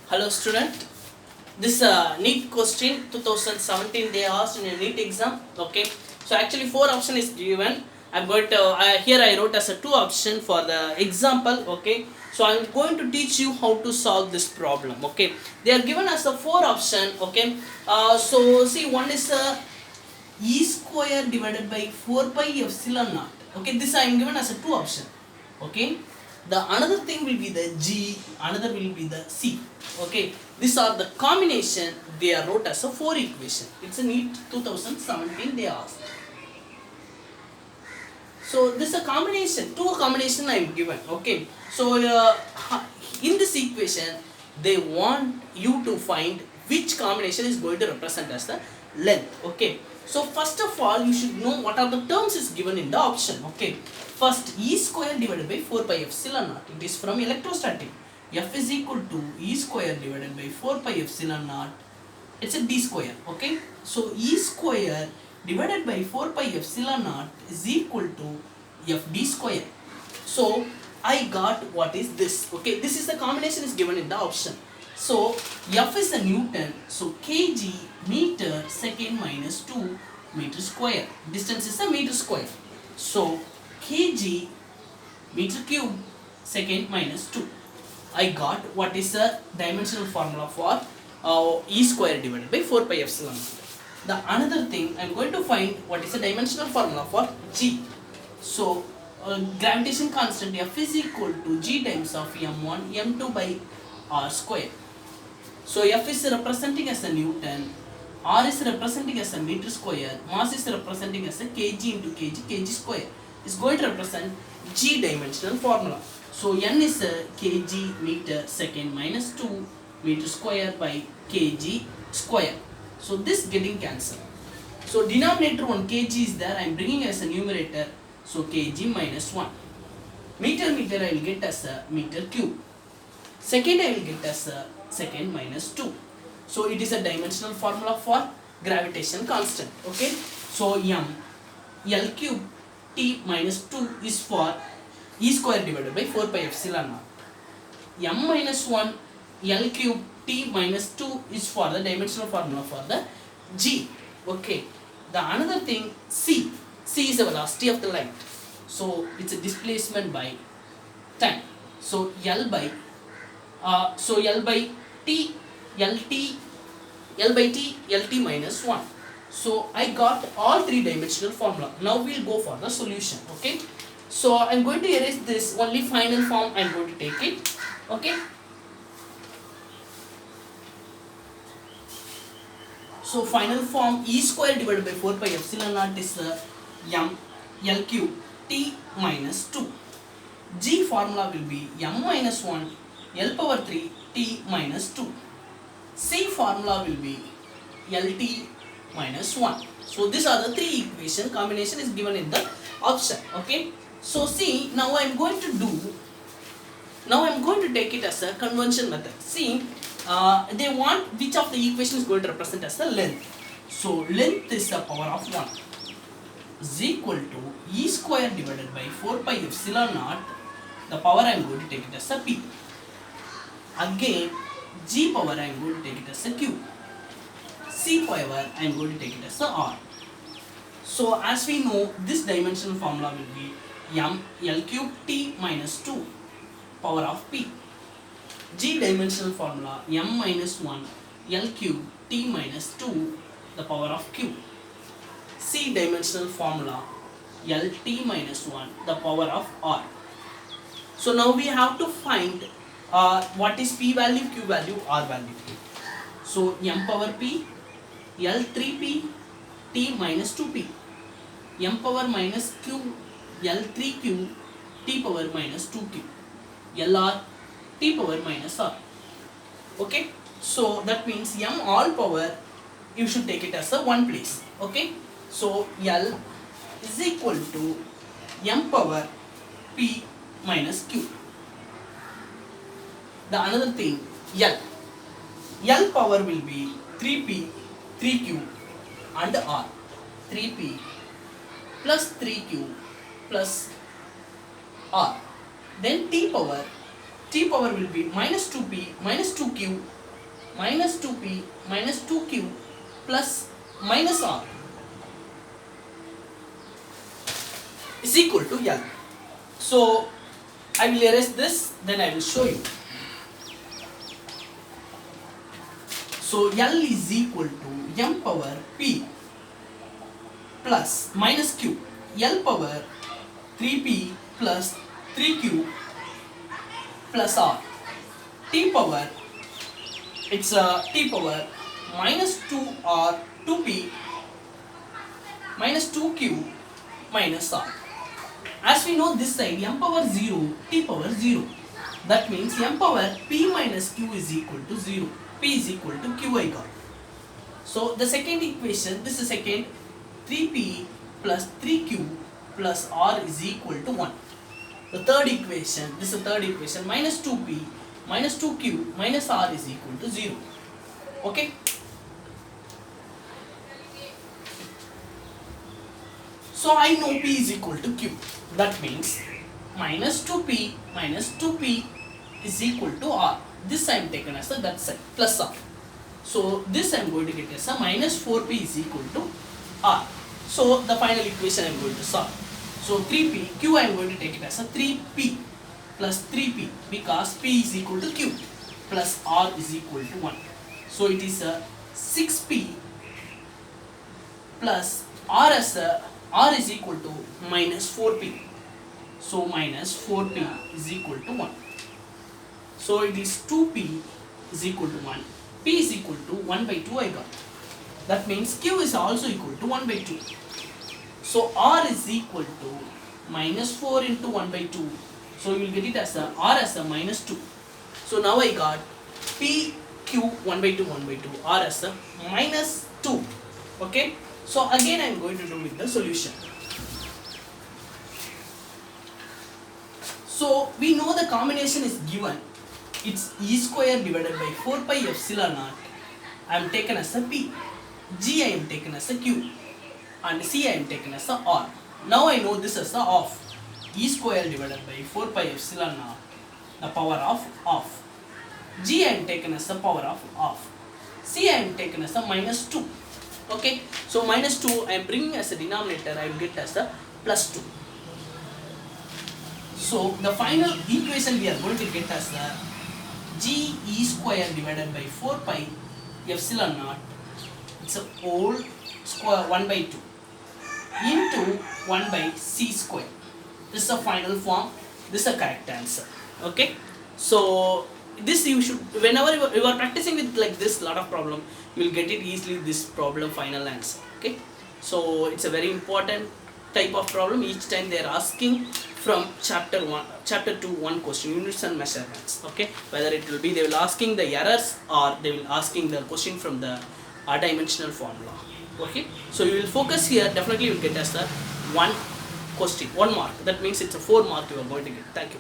Hello student, this is a Neet question 2017 they asked in a Neet exam. Okay, so actually 4 option is given. I'm going to here I wrote as a 2 option for the example. Okay, so I'm going to teach you how to solve this problem. Okay, they are given as a 4 option. Okay, so see, one is e square divided by 4 pi epsilon naught. Okay, this I am given as a 2 option. Okay, the another thing will be the G, another will be the C. Okay, these are the combination they are wrote as a 4 equation. It's a Neet 2017 they asked. So this is a combination, 2 combination I am given. Okay, so in this equation they want you to find which combination is going to represent as the length. Okay, so first of all you should know what are the terms is given in the option. Okay, first e square divided by 4 pi epsilon naught, it is from electrostatic. F is equal to e square divided by 4 pi epsilon naught, it's a d square. Okay, so e square divided by 4 pi epsilon naught is equal to f d square. So I got what is this. Okay, this is the combination is given in the option. So f is a Newton, so kg meter second minus 2 meter square, distance is a meter square, so kg meter cube second minus 2. I got what is the dimensional formula for e square divided by 4 pi epsilon. The another thing I am going to find what is the dimensional formula for g. So gravitation constant F is equal to g times of m1 m2 by r square. So F is representing as a Newton, R is representing as a meter square, mass is representing as a kg into kg square. Is going to represent g dimensional formula. So n is a kg meter second minus 2 meter square by kg square. So this getting cancelled. So denominator 1 kg is there, I am bringing as a numerator, so kg minus 1. Meter I will get as a meter cube. Second I will get as a second minus 2. So it is a dimensional formula for gravitation constant. Okay, so m L cube t minus 2 is for e square divided by 4 pi epsilon naught. M minus 1 L cube t minus 2 is for the dimensional formula for the g. Okay, the another thing c is the velocity of the light, so it's a displacement by time. So L by t lt minus 1. So I got all 3 dimensional formula. Now we'll go for the solution. Okay, so I'm going to erase this, only final form I'm going to take it. Okay, so final form e square divided by 4 pi epsilon naught is m L cube t minus 2. G formula will be m minus 1 L power 3 t minus 2. C formula will be Lt minus 1. So these are the 3 equation combination is given in the option. Okay, so see, now I am going to take it as a convention method. See, they want which of the equation is going to represent as the length. So length is the power of 1 is equal to e square divided by 4 pi epsilon naught, the power I am going to take it as a p. Again g power I am going to take it as a q. C power I am going to take it as a r. So as we know, this dimensional formula will be m L cube t minus 2 power of p. G dimensional formula m minus 1 L cube t minus 2 the power of q. C dimensional formula Lt minus 1 the power of r. So now we have to find what is p value, q value, r value. So m power p, L3p, t minus 2p, m power minus q, L3q, t power minus 2q, Lr, t power minus r. Okay, so that means m all power you should take it as a one place. Okay, so L is equal to m power p minus q. The another thing L power will be 3p, 3q and r. 3p plus 3q plus r. Then t power will be minus 2p minus 2q minus 2p minus 2q plus minus r is equal to L. So I will erase this, then I will show you. So L is equal to m power p plus minus q, L power 3p plus 3q plus r, t power, it's t power minus 2r 2p minus 2q minus r. As we know this side m power 0, t power 0. That means m power p minus q is equal to 0. P is equal to q I got. So the second equation, this is second, 3p plus 3q plus r is equal to 1. The third equation, this is the third equation, minus 2p minus 2q minus r is equal to 0. Okay. So I know p is equal to q. That means minus 2p minus 2p is equal to r. This I am taken as a that side plus r. So this I am going to get as a minus 4p is equal to r. So the final equation I am going to solve. So 3p, q I am going to take it as a 3p plus 3p because p is equal to q plus r is equal to 1. So it is a 6p plus r as a r is equal to minus 4p. So minus 4p is equal to 1. So it is 2p is equal to 1. P is equal to 1 by 2 I got. That means q is also equal to 1 by 2. So r is equal to minus 4 into 1 by 2. So you will get it as a r as a minus 2. So now I got p q 1 by 2 1 by 2 r as a minus 2. Okay. So again I am going to do with the solution. So we know the combination is given. It's e square divided by 4 pi epsilon naught. I am taken as a p. G I am taken as a q. And c I am taken as a r. Now I know this as the of e square divided by 4 pi epsilon naught, the power of. G I am taken as the power of. C I am taken as a minus 2. Okay. So minus 2 I am bringing as a denominator. I will get as a plus 2. So the final equation we are going to get as the g e square divided by 4 pi epsilon naught, it's a whole square 1 by 2 into 1 by c square. This is the final form. This is the correct answer. Okay. So this you should, whenever you are practicing with like this lot of problem, you will get it easily, this problem final answer. Okay. So it's a very important type of problem. Each time they are asking from chapter 2 one question, units and measurements. Okay, whether it will be they will asking the errors or they will asking the question from the dimensional formula. Okay, so you will focus here. Definitely you will get as the one question, 1 mark. That means it's a 4 mark you are going to get. Thank you.